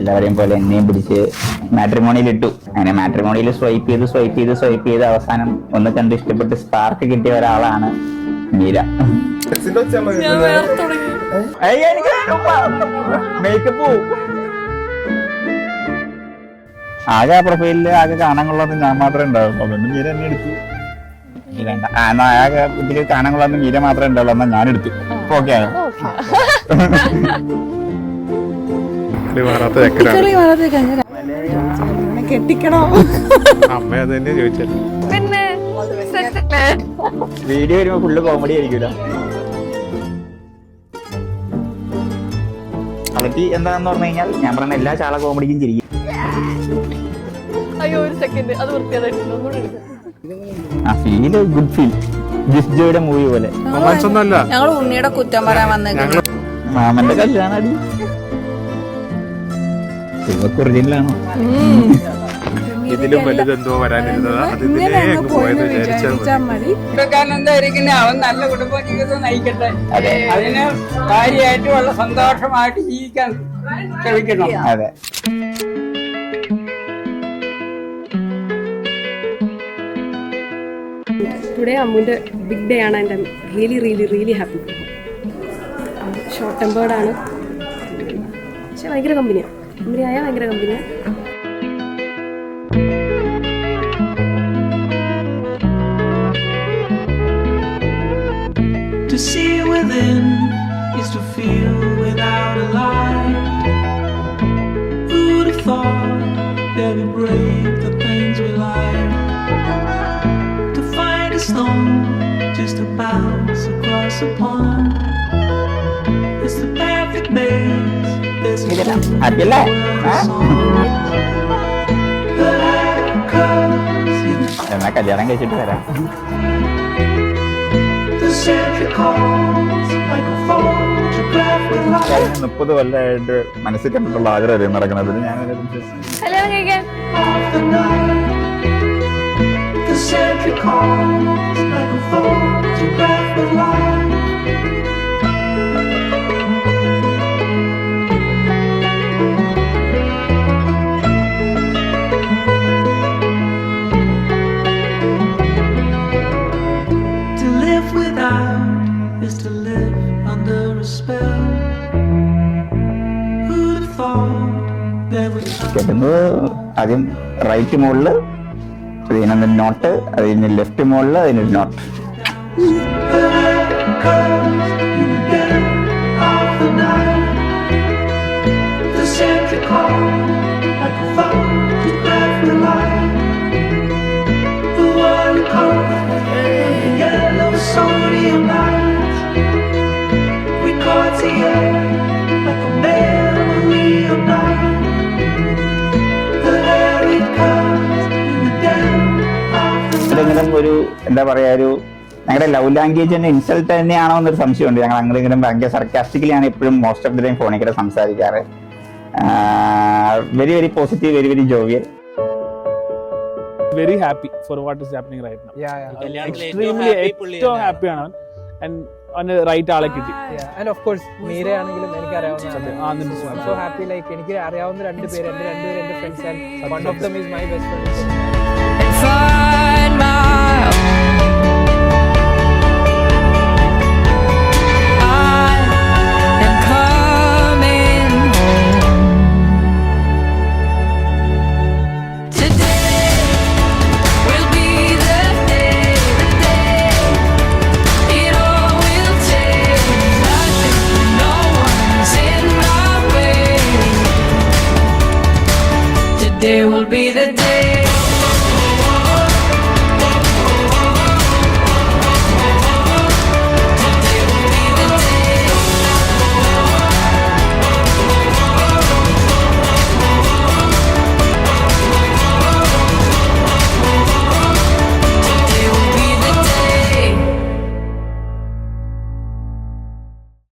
എല്ലാവരെയും പോലെ എന്നെയും പിടിച്ച് മാട്രിമോണിയിൽ ഇട്ടു. അങ്ങനെ മാട്രിമോണിയിൽ സ്വൈപ്പ് ചെയ്ത് അവസാനം ഒന്ന് കണ്ട് ഇഷ്ടപ്പെട്ട് സ്പാർക്ക് കിട്ടിയ ഒരാളാണ് മീര. മേക്കപ്പ് ആകെ ആ പ്രൊഫൈലില് ആകെ കാണാൻ കൊള്ളാന്ന് ഞാൻ മാത്രമേ ഉണ്ടാവും. അതുകൊണ്ട് മീര എന്നെ എടുത്തു. ആകെ ഇതില് കാണാൻ കൊള്ളാന്ന് മീര മാത്രമേ ഉണ്ടാവുള്ളൂ. എന്നാ ഞാൻ എടുത്തു. ഓക്കെ ആയോ? കെട്ടിക്കണോ അമ്മ അത് തന്നെ ചോദിച്ചത്. വീഡിയോ വരുമ്പോ ഫുള്ള് കോമഡി ആയിരിക്കൂല. ക്വാളിറ്റി എന്താന്ന് പറഞ്ഞു കഴിഞ്ഞാൽ ഞാൻ പറഞ്ഞ എല്ലാ ചാള കോമഡിക്കും ചിരിക്കും. Feel good feel. ജിസ്ജോയുടെ മൂവി പോലെ. ഞങ്ങൾ ഉണ്ണിയുടെ കുറ്റം പറയാൻ വന്നേക്കുന്നു. മാമന്റെ കല്യാണടി ഒറിജിനലാണോ? ഇതിലും വലുതെന്തോ വരാനിരുന്നതാ. അവൻ നല്ല കുടുംബ ജീവിതം നയിക്കട്ടെ. അതിന് കാര്യമായിട്ടുള്ള സന്തോഷമായിട്ട് ജീവിക്കാൻ ശ്രമിക്കണം. അതെ. ടുഡേ അമ്മുവിൻ്റെ ബിഗ് ഡേ ആണ്. And really happy. Short tempered ആണ്, പക്ഷെ ഭയങ്കര കമ്പനിയാണ്. കമ്പനിയായ ഭയങ്കര കമ്പനിയാണ്. To see within is to feel without a light. Who'd have thought that we break the things we like? To find a stone just to bounce across a pond. It's the perfect maze. There's a അതല്ലേ എന്നാ കല്യാണം കഴിച്ചിട്ട് വരാം. 30 കൊല്ലമായിട്ട് മനസ്സിൽ കണ്ടിട്ടുള്ള ആഗ്രഹം നടക്കുന്നത്. ഞാൻ കേൾക്കുന്നത് ആദ്യം റൈറ്റ് മുകളില്, അതിന് നോട്ട്, അതിന് ലെഫ്റ്റ് മുകളില്, അതിനൊരു നോട്ട്. ഒരു എന്താ പറയാ, ഒരു ഞങ്ങളുടെ ലവ് ലാംഗ്വേജ് തന്നെ ഇൻസൾട്ട് തന്നെയാണോ എന്നൊരു സംശയമുണ്ട്. ഞങ്ങൾ അങ്ങനെങ്കിലും ഭയങ്കര സർക്കാസ്റ്റിക്കലി ആണ് എപ്പോഴും മോസ്റ്റ് ഓഫ് ദി ടൈം ഫോണിൽ കൂടെ സംസാരിക്കാറ്. Very positive, very jovial. Very happy for what is happening right now. Extremely ഏറ്റവും ഹാപ്പിയാണ് അവന് റൈറ്റ് ആളെ കിട്ടി. And of course മീര ആണെങ്കിലും എനിക്ക് അറിയാവുന്നതാണ്. So happy, like എനിക്ക് അറിയാവുന്ന രണ്ട് പേര് എന്റെ friends, and one of them is my best friend. There will be the